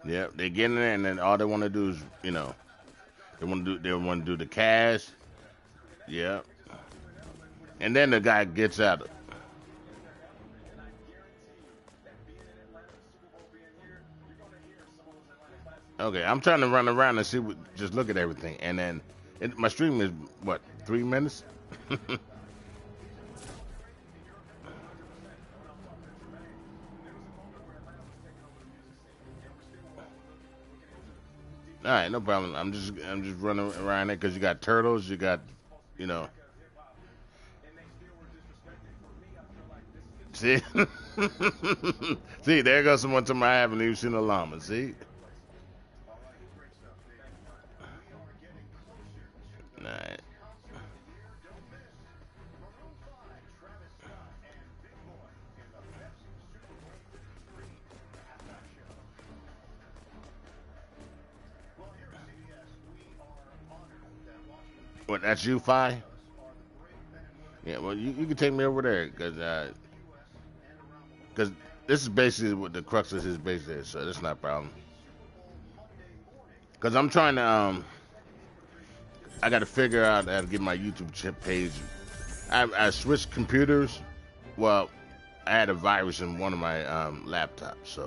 Yeah, they get in there and then all they want to do is, they want to do the cash. Yeah, and then the guy gets out. Okay, I'm trying to run around and see what, just look at everything, and then my stream is what 3 minutes. All right, no problem. I'm just running around there because you got turtles, you got, you know, see, see, there goes someone to my I haven't even seen a llama. See, all right. What? That's you, Fi? Yeah. Well, you can take me over there because this is basically what the crux of his base is, so that's not a problem. Because I'm trying to I got to figure out how to get my YouTube page. I switched computers. Well, I had a virus in one of my laptops,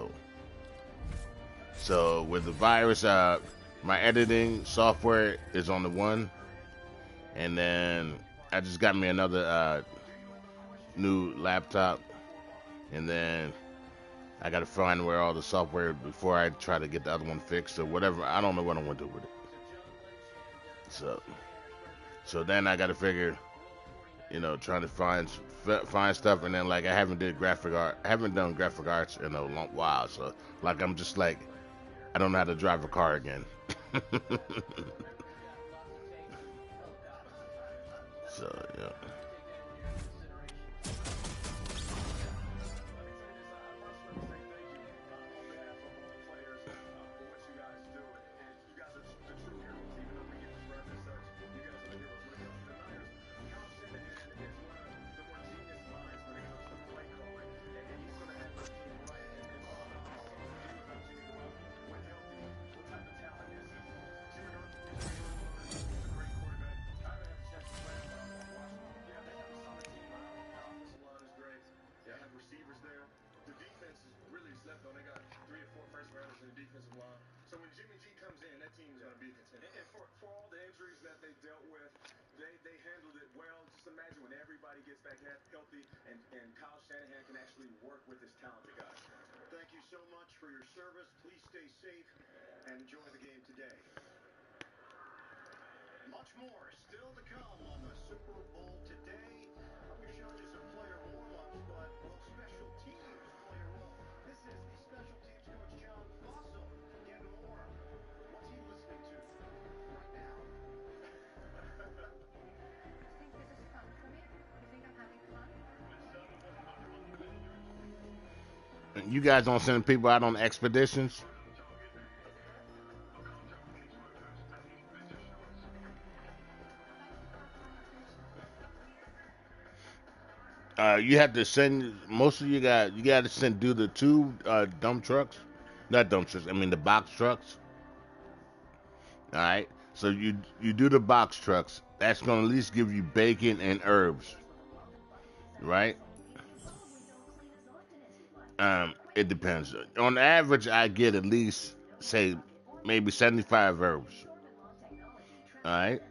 so with the virus, my editing software is on the one, and then I just got me another new laptop, and then I got to find where all the software before I try to get the other one fixed or whatever. I don't know what I'm gonna do with it. So so then I got to figure, trying to find stuff, and then like I haven't did graphic art, I haven't done graphic arts in a long while, so like I'm just like I don't know how to drive a car again. So yeah. You guys don't send people out on expeditions. You have to send most of you got to send do the two dump trucks, not dump trucks. I mean the box trucks. All right. So you do the box trucks. That's gonna at least give you bacon and herbs, right? It depends. On average, I get at least say maybe 75 herbs. All right.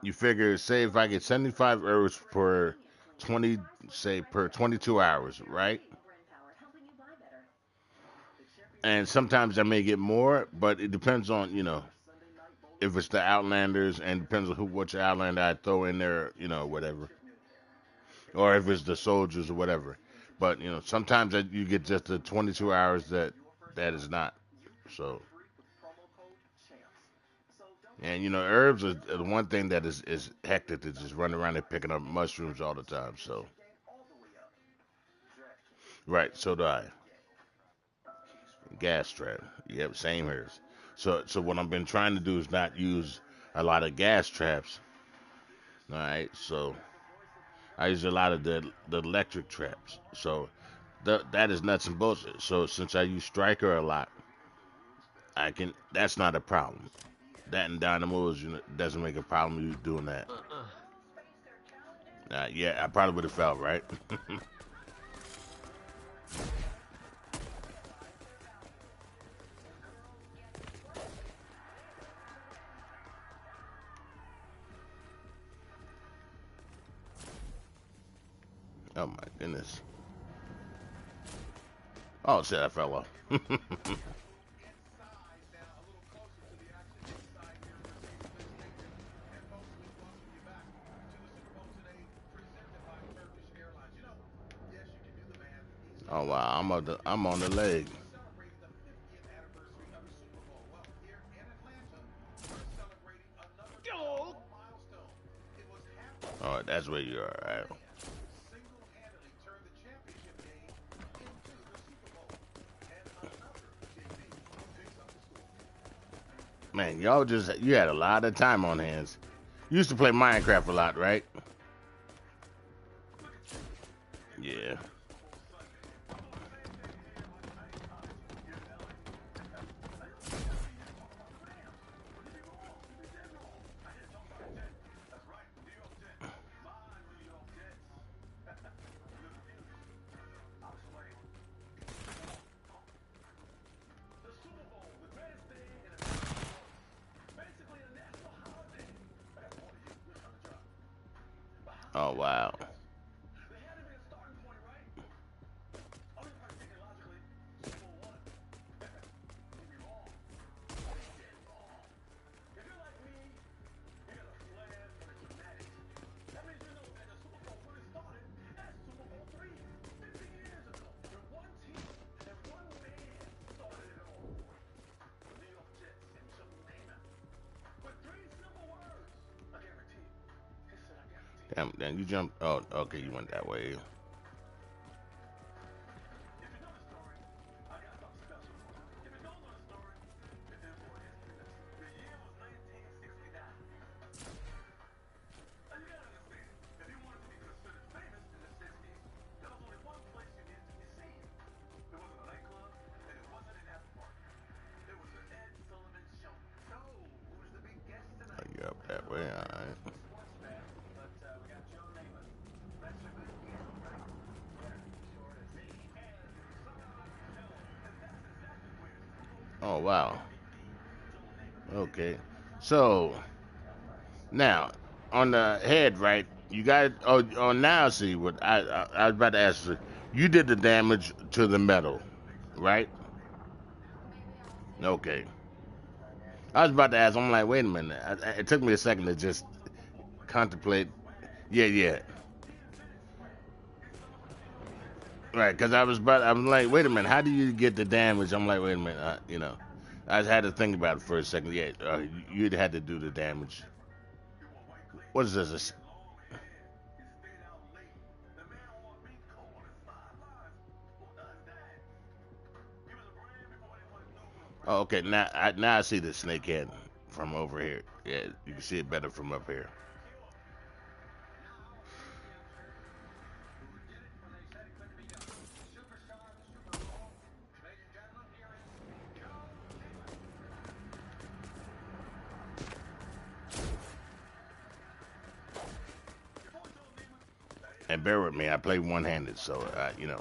You figure, say if I get 75 herbs per 20, say per 22 hours, right? And sometimes I may get more, but it depends on if it's the Outlanders and depends on which Outlander I throw in there, whatever, or if it's the soldiers or whatever. But sometimes you get just the 22 hours that is not. So and herbs are the one thing that is hectic to just run around and picking up mushrooms all the time. So right, so do I. Gas trap. Yep, same here. So what I've been trying to do is not use a lot of gas traps. All right, so. I use a lot of the electric traps. So that is nuts and bolts. So since I use striker a lot, I can. That's not a problem. That and dynamos, doesn't make a problem you doing that. Yeah, I probably would have felt right. Oh my goodness. Oh shit, I fell off. Oh wow, I'm on the leg. Oh, that's where you are. Right? Man, you had a lot of time on hands. You used to play Minecraft a lot, right? Yeah. Oh wow. Damn, you jumped. Oh, okay, you went that way. Oh, you up that way? All right. Oh wow. Okay. So now on the head, right? You got now. See what I was about to ask you. You did the damage to the metal, right? Okay. I was about to ask. I'm like, wait a minute. It took me a second to just contemplate. Yeah, yeah. Right, because I'm like, wait a minute, how do you get the damage? I'm like, wait a minute, I just had to think about it for a second. Yeah, you'd had to do the damage. What is this? Oh, okay. Now I see the snake head from over here. Yeah, you can see it better from up here. And bear with me, I play one-handed, so yeah.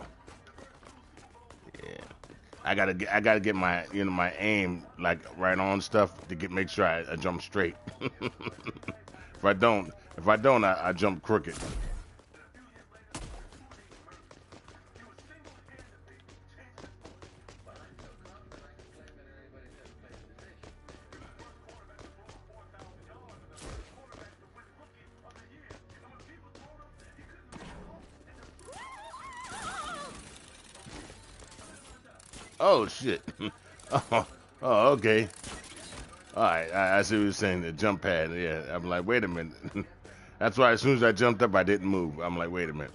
I gotta get my my aim like right on stuff to make sure I jump straight. If I don't, I jump crooked. Oh shit. Oh, oh okay. All right, I see what you're saying. The jump pad. Yeah, I'm like, wait a minute. That's why as soon as I jumped up, I didn't move. I'm like, wait a minute.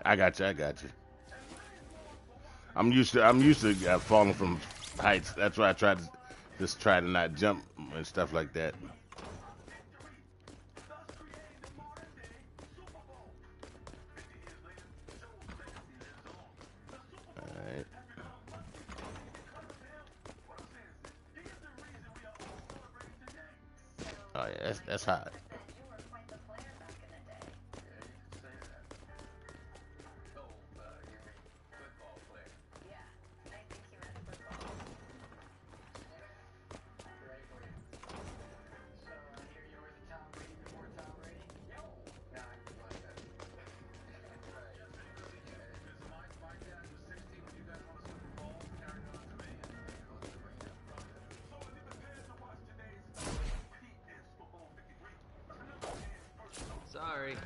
I got you. I got you. I'm used to falling from heights. That's why I tried to Just try to not jump and stuff like that. Alright. Oh yeah, that's hot. Sorry.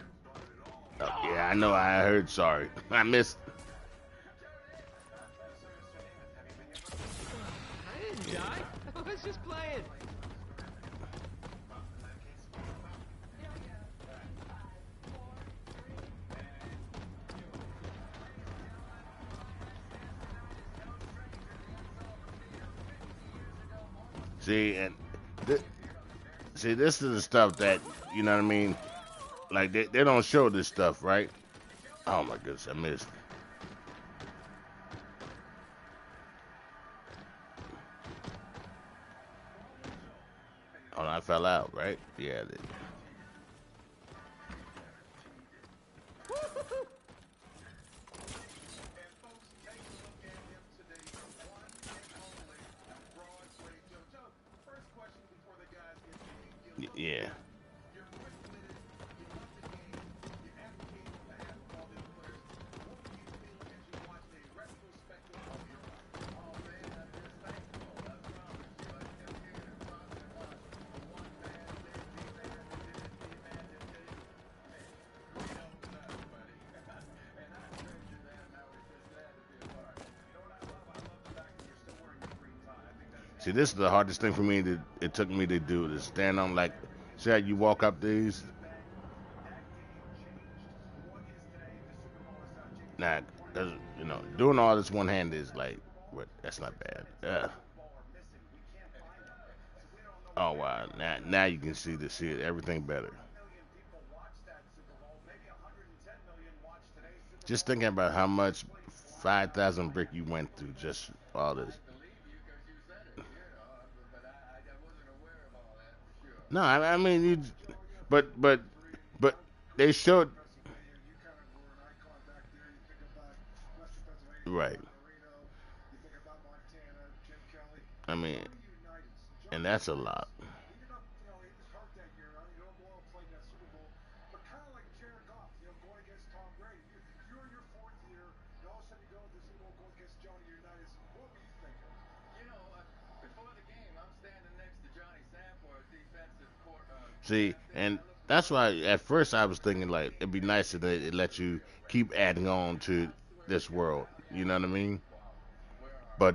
Oh, yeah, I know. I heard. Sorry, I missed. I didn't die. I was just playing. See, and th- see, this is the stuff that you know what I mean. Like they don't show this stuff, right? Oh my goodness, I missed. Oh, I fell out, right? Yeah. Yeah. See, this is the hardest thing for me. It took me to do to stand on like. See how you walk up these? Nah, cause you know, doing all this one hand is like, what? That's not bad. Oh wow, now you can see everything better. Just thinking about how much 5,000 brick you went through just all this. No, I mean you, but they showed right. I mean, and that's a lot. See, and that's why at first I was thinking like it'd be nice if they let you keep adding on to this world. You know what I mean? But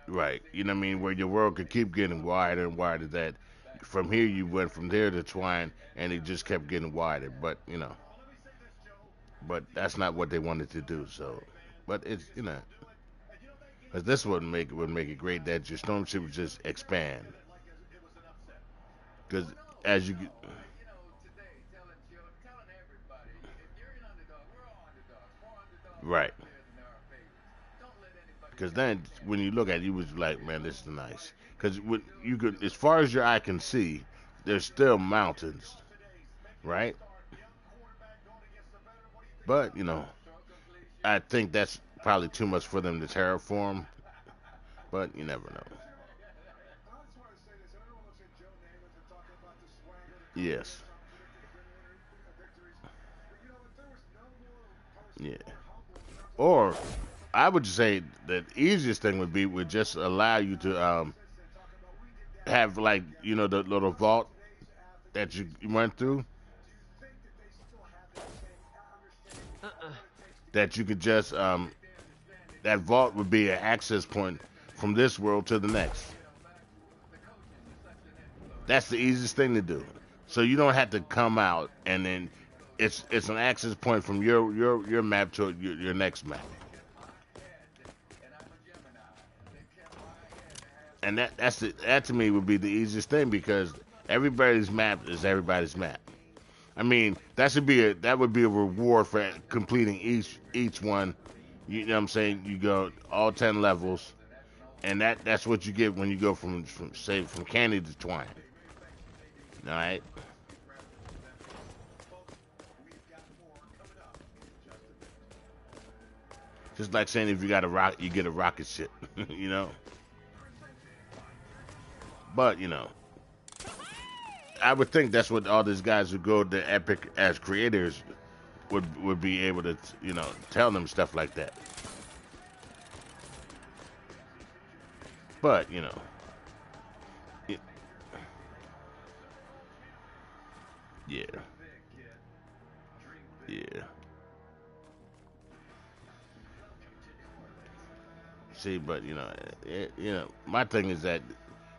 right, you know what I mean, where your world could keep getting wider and wider. That from here you went from there to Twine, and it just kept getting wider. But you know, but that's not what they wanted to do. So, but it's you know, because this would make it great that your stormship would just expand. Because as you get, right, because then when you look at it, you was like, man, this is nice. Because you could, as far as your eye can see, there's still mountains, right? But you know, I think that's probably too much for them to terraform. But you never know. Yes. Yeah. Or I would say the easiest thing would just allow you to have like the little vault that you went through Uh-uh. that you could just that vault would be an access point from this world to the next. That's the easiest thing to do. So you don't have to come out and then it's an access point from your map to your next map. And that to me would be the easiest thing because everybody's map is everybody's map. I mean, that would be a reward for completing each one. You know what I'm saying? You go all 10 levels, and that's what you get when you go from candy to twine. All right. Just like saying if you got a rock, you get a rocket ship. you know. But I would think that's what all these guys who go to Epic as creators would be able to tell them stuff like that. But y- yeah, yeah. See, but my thing is that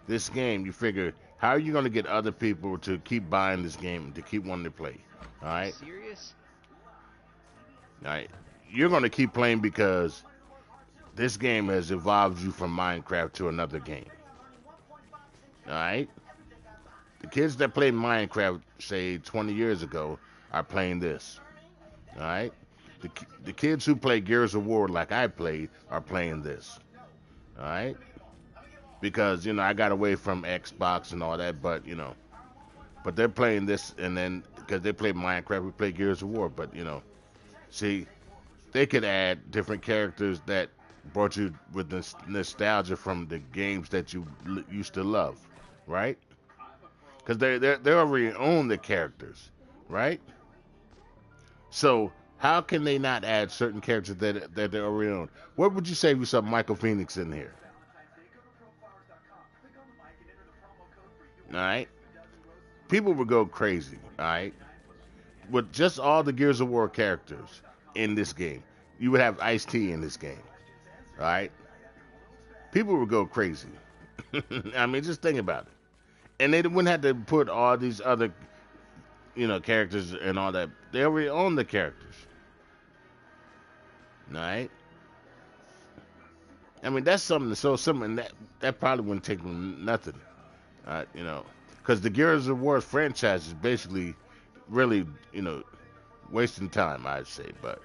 this game, you figure, how are you going to get other people to keep buying this game, to keep wanting to play? All You right, serious? all right. You're going to keep playing because this game has evolved you from Minecraft to another game. All right, the kids that played Minecraft, say 20 years ago, are playing this. All right, the kids who play Gears of War like I played are playing this. All right, because I got away from Xbox and all that, but but they're playing this, and then because they play Minecraft, we play Gears of War. But see, they could add different characters that brought you with this nostalgia from the games that you used to love, right? Because they already own the characters, right? So how can they not add certain characters that they already own? What would you say if you saw Michael Phoenix in here? All right, people would go crazy. All right, with just all the Gears of War characters in this game. You would have Ice T in this game. All right, people would go crazy. I mean, just think about it. And they wouldn't have to put all these other, characters and all that. They already own the characters. All right. I mean, that's something so simple, and that probably wouldn't take them nothing. Because the Gears of War franchise is basically really, wasting time, I'd say. But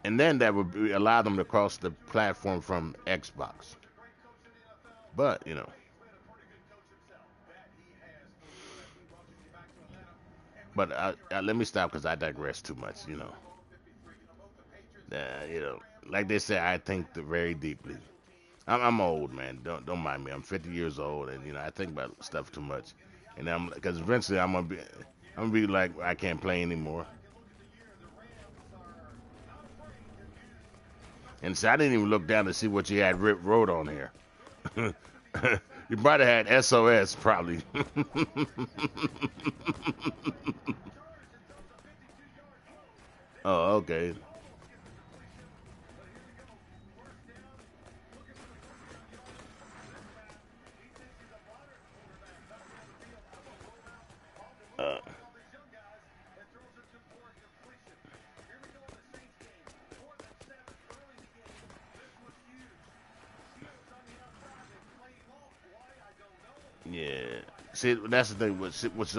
and then that would allow them to cross the platform from Xbox. But but let me stop because I digress too much. You know, like they say, I think very deeply. I'm old, man. Don't mind me. I'm 50 years old, and I think about stuff too much. And I'm because eventually I'm gonna be like I can't play anymore. And so I didn't even look down to see what you had wrote on here. You might have had SOS probably. Oh, okay. Uh, yeah. See, that's the thing.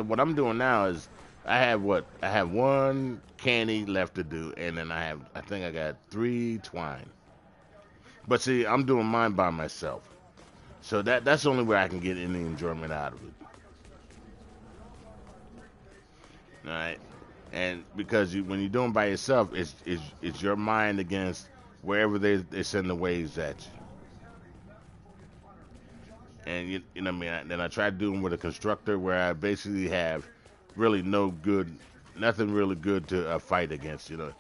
What I'm doing now is I have one candy left to do, and then I think I got three twine. But see, I'm doing mine by myself, so that's the only way I can get any enjoyment out of it. All right, and because when you're doing by yourself, it's your mind against wherever they send the waves at you. And you know what I mean. Then I tried doing with a constructor where I basically have really no good, nothing really good to fight against. Because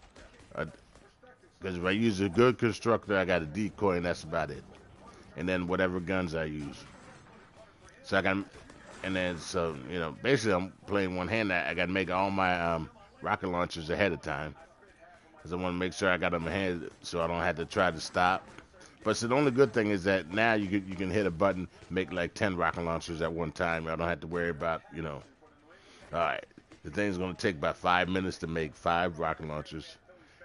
if I use a good constructor, I got a decoy, and that's about it. And then whatever guns I use. So I got, and then so basically I'm playing one hand. I got to make all my rocket launchers ahead of time because I want to make sure I got them ahead, so I don't have to try to stop. But so the only good thing is that now you can hit a button, make like 10 rocket launchers at one time. I don't have to worry about. All right, the thing's gonna take about 5 minutes to make 5 rocket launchers,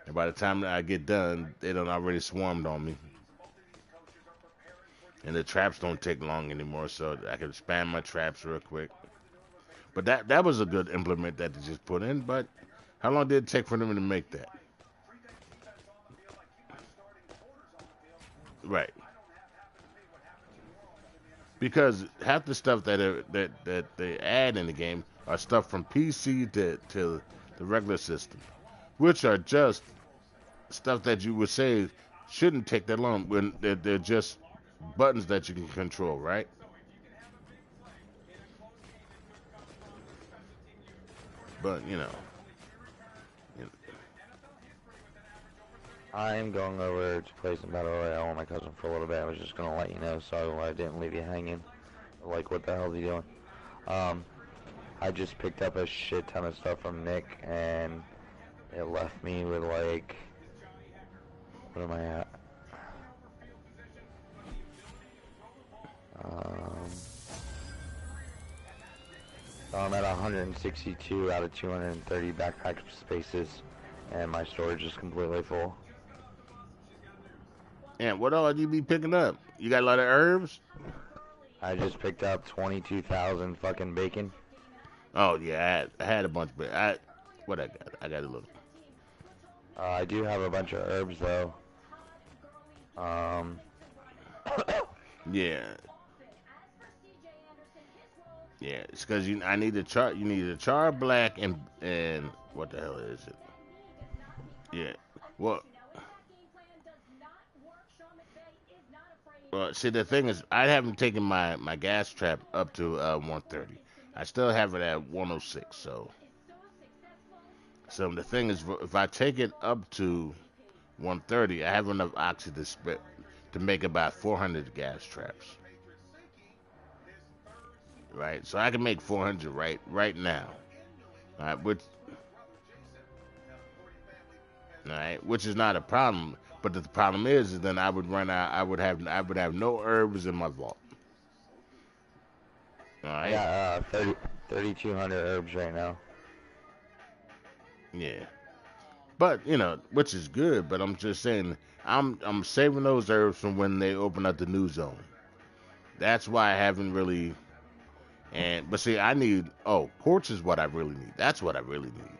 and by the time I get done, they done already swarmed on me. and the traps don't take long anymore, so I can spam my traps real quick. But that was a good implement that they just put in. But how long did it take for them to make that? Right. Because half the stuff that they add in the game are stuff from PC to the regular system, which are just stuff that you would say shouldn't take that long when they're just buttons that you can control, right? But you know, I'm going over to play some Battle Royale with my cousin for a little bit. I was just gonna let you know so I didn't leave you hanging. Like, what the hell is he doing? Um, I just picked up a shit ton of stuff from Nick, and it left me with like, what am I at? Um, so I'm at 162 out of 230 backpack spaces, and my storage is completely full. and what all you be picking up? You got a lot of herbs? I just picked up 22,000 fucking bacon. Oh yeah, I had a bunch, but I got a little. I do have a bunch of herbs though. Um, Yeah, yeah. It's because I need a char. You need a char black and what the hell is it? Yeah. Well, see, the thing is, I haven't taken my gas trap up to 130. I still have it at 106. So the thing is, if I take it up to 130, I have enough oxy to make about 400 gas traps. Right. So I can make 400 right now. All right. Which is not a problem. But the problem is then I would run out. I would have no herbs in my vault. All I right. got 3,200 herbs right now. Yeah. But which is good. But I'm just saying, I'm saving those herbs from when they open up the new zone. That's why I haven't really. But see, I need. Oh, quartz is what I really need. That's what I really need.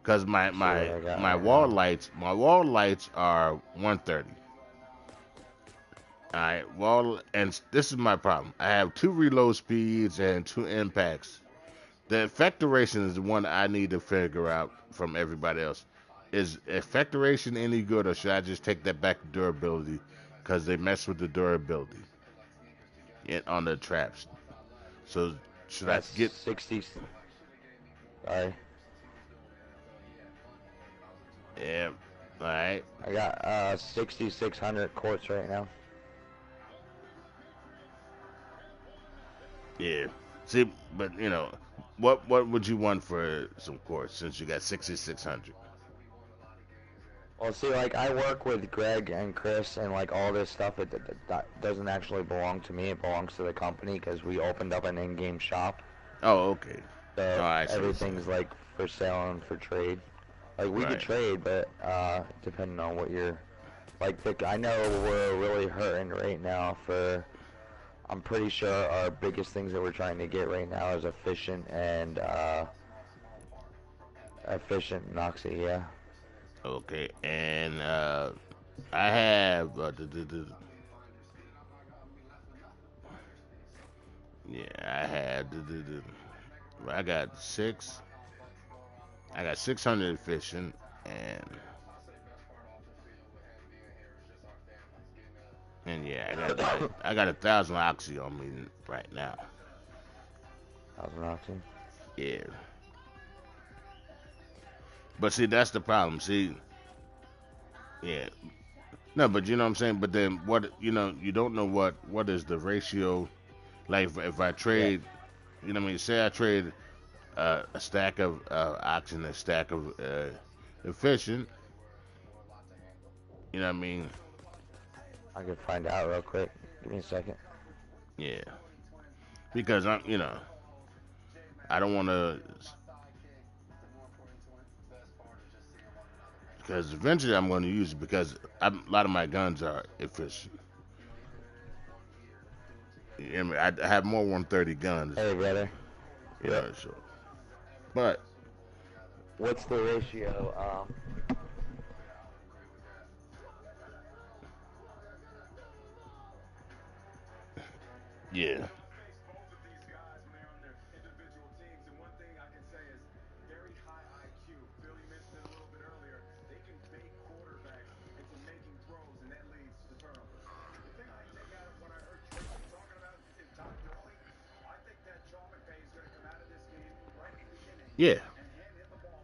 Cause my See what my I got my right wall now. lights my wall lights are 130. All right. Wall and this is my problem. I have two reload speeds and two impacts. The effect duration is the one I need to figure out from everybody else. Is effect duration any good, or should I just take that back to durability? Because they mess with the durability on the traps. So should I That's get? 60. Sorry. Yeah. All right. I got 6,600 quartz right now. Yeah. See, but what would you want for some quartz since you got 6,600? Well, see, like, I work with Greg and Chris, and like all this stuff, that doesn't actually belong to me. It belongs to the company because we opened up an in-game shop. Oh, okay. Oh, So I see what you're saying. everything's like for sale and for trade. Like, we could Right. trade, but depending on what you're like. I know we're really hurting right now for. I'm pretty sure our biggest things that we're trying to get right now is efficient Noxy, yeah. Okay. And I have yeah, I had I got six. I got 600 efficient and yeah, I got 1,000 oxy on me right now. How's Noxy? Yeah. But see, that's the problem. See, yeah. No, but you know what I'm saying. But then what? You don't know what is the ratio. Like if I Yeah, trade, what I mean. Say I trade a stack of oxygen, a stack of efficient. You know what I mean? I can find out real quick. Give me a second. Yeah. Because I don't want to. Because eventually I'm going to use it because a lot of my guns are efficient. I mean, I have more 130 guns, Hey, brother. you know. So, but What's the ratio? yeah, yeah.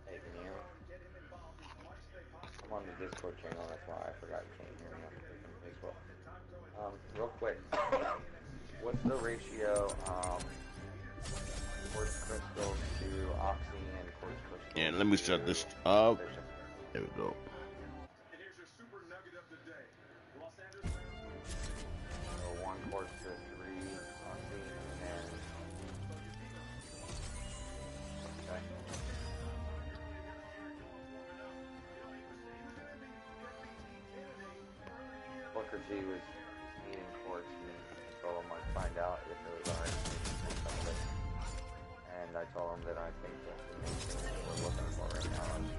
Hey, can you hear me? I'm on the Discord channel, that's why I forgot you can't hear me on freaking Facebook. Real quick, what's the ratio, quartz crystals to oxy and quartz And crystals let me shut this to up. efficient? There we go. So one quartz to three oxy, and then okay. Booker T was eating quartz, and I told him I'd find out if it was alright for me to take some of it. And I told him that I think that the main thing that we're looking for right now is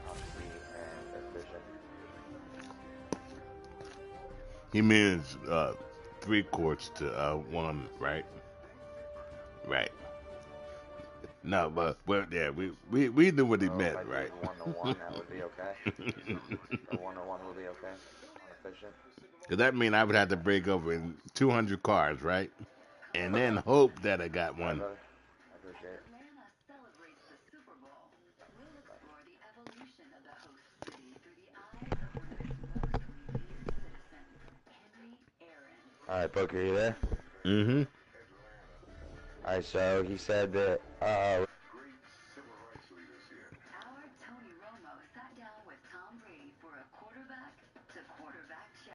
oxy and efficient. He means 3 quarts to 1, right? Right. No, but well, yeah, we knew what he So if meant, I right? did 1-to-1, that would be okay. Or 1-to-1 would be okay on efficient. Cause that mean I would have to break over in 200 cars, right? And then hope that I got Alright, one. brother. I appreciate it. Alright, Booker, you there? Mm-hmm. Alright, so he said that